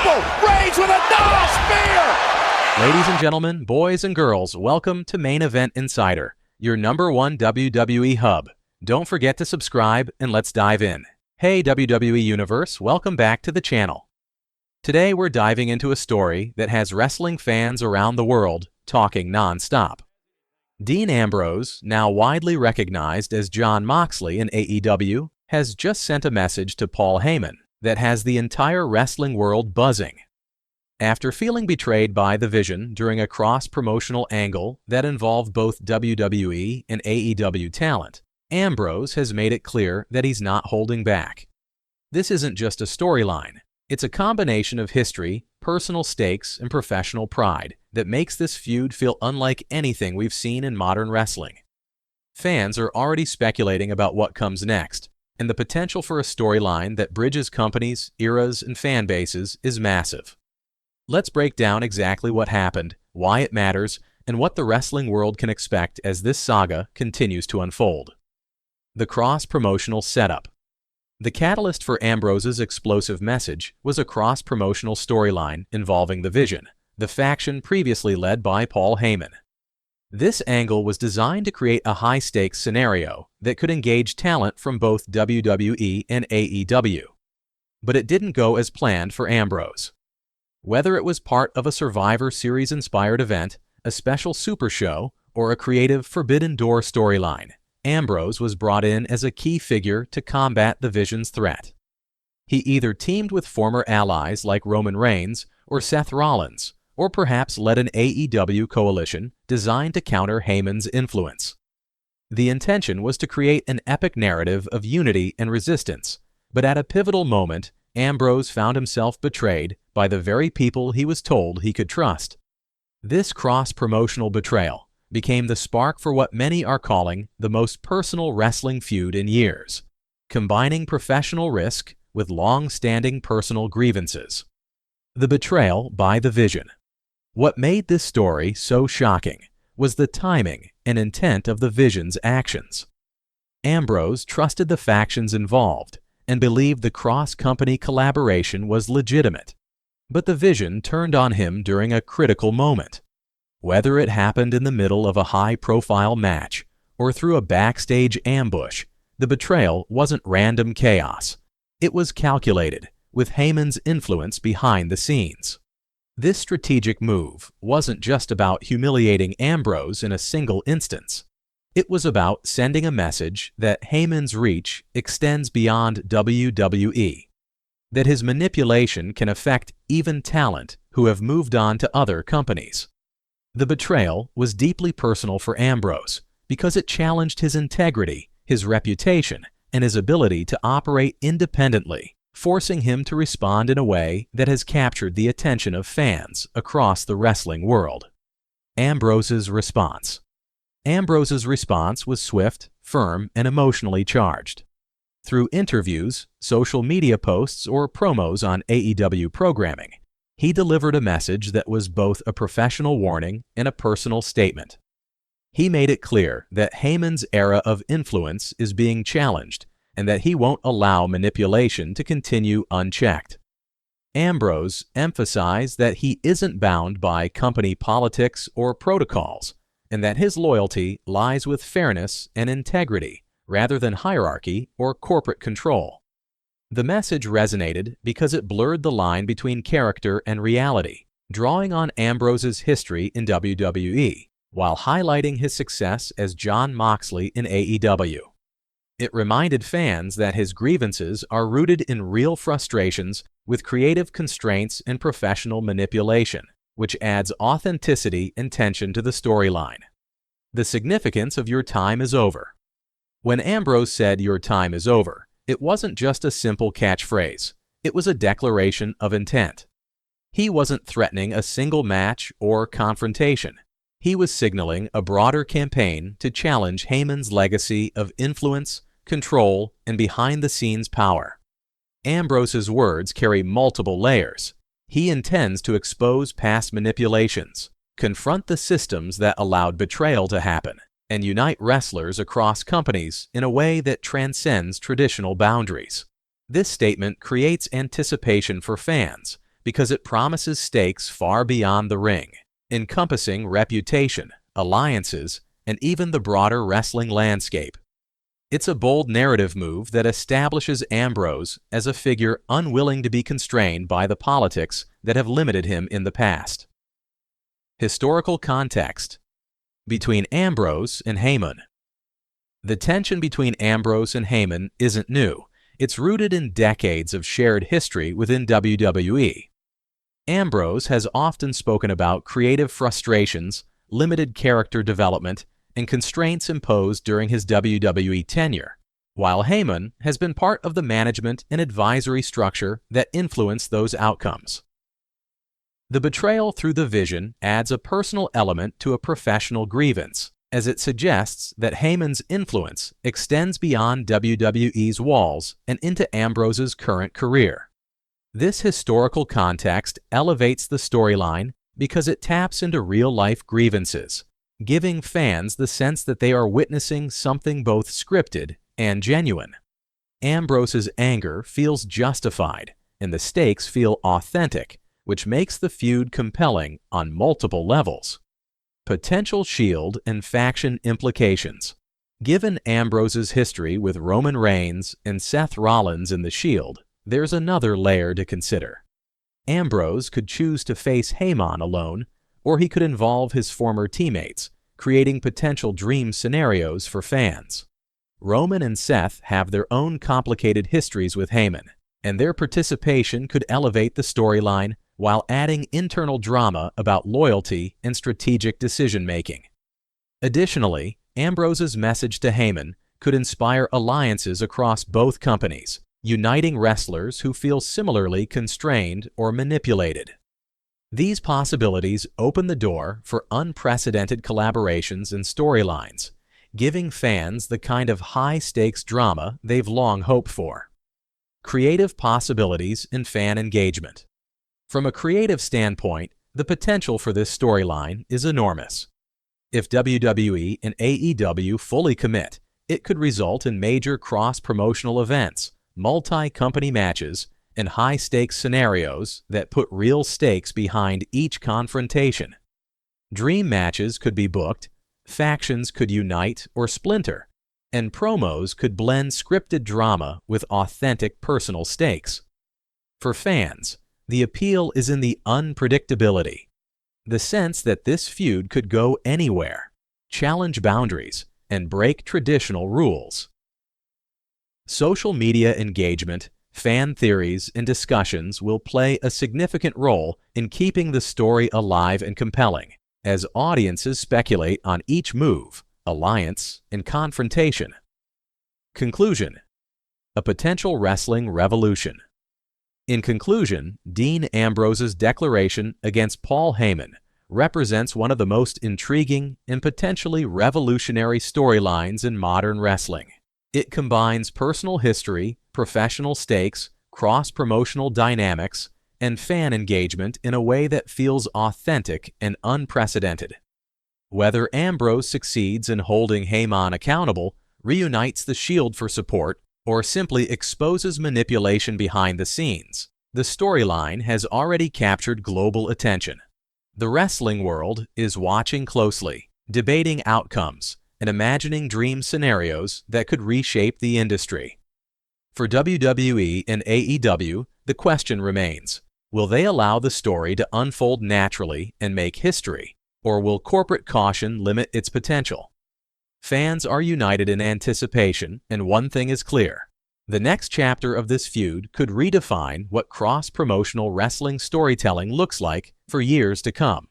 Reigns with a spear! Ladies and gentlemen, boys and girls, welcome to Main Event Insider, your #1 WWE hub. Don't forget to subscribe and let's dive in. Hey WWE Universe, welcome back to the channel. Today we're diving into a story that has wrestling fans around the world talking non-stop. Dean Ambrose, now widely recognized as Jon Moxley in AEW, has just sent a message to Paul Heyman that has the entire wrestling world buzzing. After feeling betrayed by the Vision during a cross-promotional angle that involved both WWE and AEW talent, Ambrose has made it clear that he's not holding back. This isn't just a storyline. It's a combination of history, personal stakes, and professional pride that makes this feud feel unlike anything we've seen in modern wrestling. Fans are already speculating about what comes next, and the potential for a storyline that bridges companies, eras, and fan bases is massive. Let's break down exactly what happened, why it matters, and what the wrestling world can expect as this saga continues to unfold. The cross-promotional setup. The catalyst for Ambrose's explosive message was a cross-promotional storyline involving the Vision, the faction previously led by Paul Heyman. This angle was designed to create a high-stakes scenario that could engage talent from both WWE and AEW. But it didn't go as planned for Ambrose. Whether it was part of a Survivor Series-inspired event, a special Super Show, or a creative Forbidden Door storyline, Ambrose was brought in as a key figure to combat the Vision's threat. He either teamed with former allies like Roman Reigns or Seth Rollins, or perhaps led an AEW coalition designed to counter Heyman's influence. The intention was to create an epic narrative of unity and resistance, but at a pivotal moment, Ambrose found himself betrayed by the very people he was told he could trust. This cross-promotional betrayal became the spark for what many are calling the most personal wrestling feud in years, combining professional risk with long-standing personal grievances. The betrayal by the Vision. What made this story so shocking was the timing and intent of the Vision's actions. Ambrose trusted the factions involved and believed the cross-company collaboration was legitimate, but the Vision turned on him during a critical moment. Whether it happened in the middle of a high-profile match or through a backstage ambush, the betrayal wasn't random chaos. It was calculated, with Heyman's influence behind the scenes. This strategic move wasn't just about humiliating Ambrose in a single instance. It was about sending a message that Heyman's reach extends beyond WWE, that his manipulation can affect even talent who have moved on to other companies. The betrayal was deeply personal for Ambrose because it challenged his integrity, his reputation, and his ability to operate independently, forcing him to respond in a way that has captured the attention of fans across the wrestling world. Ambrose's response. Ambrose's response was swift, firm, and emotionally charged. Through interviews, social media posts, or promos on AEW programming, he delivered a message that was both a professional warning and a personal statement. He made it clear that Heyman's era of influence is being challenged and that he won't allow manipulation to continue unchecked. Ambrose emphasized that he isn't bound by company politics or protocols, and that his loyalty lies with fairness and integrity rather than hierarchy or corporate control. The message resonated because it blurred the line between character and reality, drawing on Ambrose's history in WWE, while highlighting his success as Jon Moxley in AEW. It reminded fans that his grievances are rooted in real frustrations with creative constraints and professional manipulation, which adds authenticity and tension to the storyline. The significance of "your time is over." When Ambrose said "your time is over," it wasn't just a simple catchphrase. It was a declaration of intent. He wasn't threatening a single match or confrontation. He was signaling a broader campaign to challenge Heyman's legacy of influence, control, and behind-the-scenes power. Ambrose's words carry multiple layers. He intends to expose past manipulations, confront the systems that allowed betrayal to happen, and unite wrestlers across companies in a way that transcends traditional boundaries. This statement creates anticipation for fans because it promises stakes far beyond the ring, encompassing reputation, alliances, and even the broader wrestling landscape. It's a bold narrative move that establishes Ambrose as a figure unwilling to be constrained by the politics that have limited him in the past. Historical context between Ambrose and Heyman. The tension between Ambrose and Heyman isn't new. It's rooted in decades of shared history within WWE. Ambrose has often spoken about creative frustrations, limited character development, and constraints imposed during his WWE tenure, while Heyman has been part of the management and advisory structure that influenced those outcomes. The betrayal through the vision adds a personal element to a professional grievance, as it suggests that Heyman's influence extends beyond WWE's walls and into Ambrose's current career. This historical context elevates the storyline because it taps into real-life grievances, giving fans the sense that they are witnessing something both scripted and genuine. Ambrose's anger feels justified, and the stakes feel authentic, which makes the feud compelling on multiple levels. Potential Shield and faction implications. Given Ambrose's history with Roman Reigns and Seth Rollins in the Shield, there's another layer to consider. Ambrose could choose to face Heyman alone, or he could involve his former teammates, creating potential dream scenarios for fans. Roman and Seth have their own complicated histories with Heyman, and their participation could elevate the storyline while adding internal drama about loyalty and strategic decision-making. Additionally, Ambrose's message to Heyman could inspire alliances across both companies, uniting wrestlers who feel similarly constrained or manipulated. These possibilities open the door for unprecedented collaborations and storylines, giving fans the kind of high-stakes drama they've long hoped for. Creative possibilities and fan engagement. From a creative standpoint, the potential for this storyline is enormous. If WWE and AEW fully commit, it could result in major cross-promotional events, multi-company matches, and high-stakes scenarios that put real stakes behind each confrontation. Dream matches could be booked, factions could unite or splinter, and promos could blend scripted drama with authentic personal stakes. For fans, the appeal is in the unpredictability, the sense that this feud could go anywhere, challenge boundaries, and break traditional rules. Social media engagement, fan theories, and discussions will play a significant role in keeping the story alive and compelling, as audiences speculate on each move, alliance, and confrontation. Conclusion: a potential wrestling revolution. In conclusion, Dean Ambrose's declaration against Paul Heyman represents one of the most intriguing and potentially revolutionary storylines in modern wrestling. It combines personal history, professional stakes, cross-promotional dynamics, and fan engagement in a way that feels authentic and unprecedented. Whether Ambrose succeeds in holding Heyman accountable, reunites the Shield for support, or simply exposes manipulation behind the scenes, the storyline has already captured global attention. The wrestling world is watching closely, debating outcomes, and imagining dream scenarios that could reshape the industry. For WWE and AEW, the question remains, will they allow the story to unfold naturally and make history, or will corporate caution limit its potential? Fans are united in anticipation, and one thing is clear. The next chapter of this feud could redefine what cross-promotional wrestling storytelling looks like for years to come.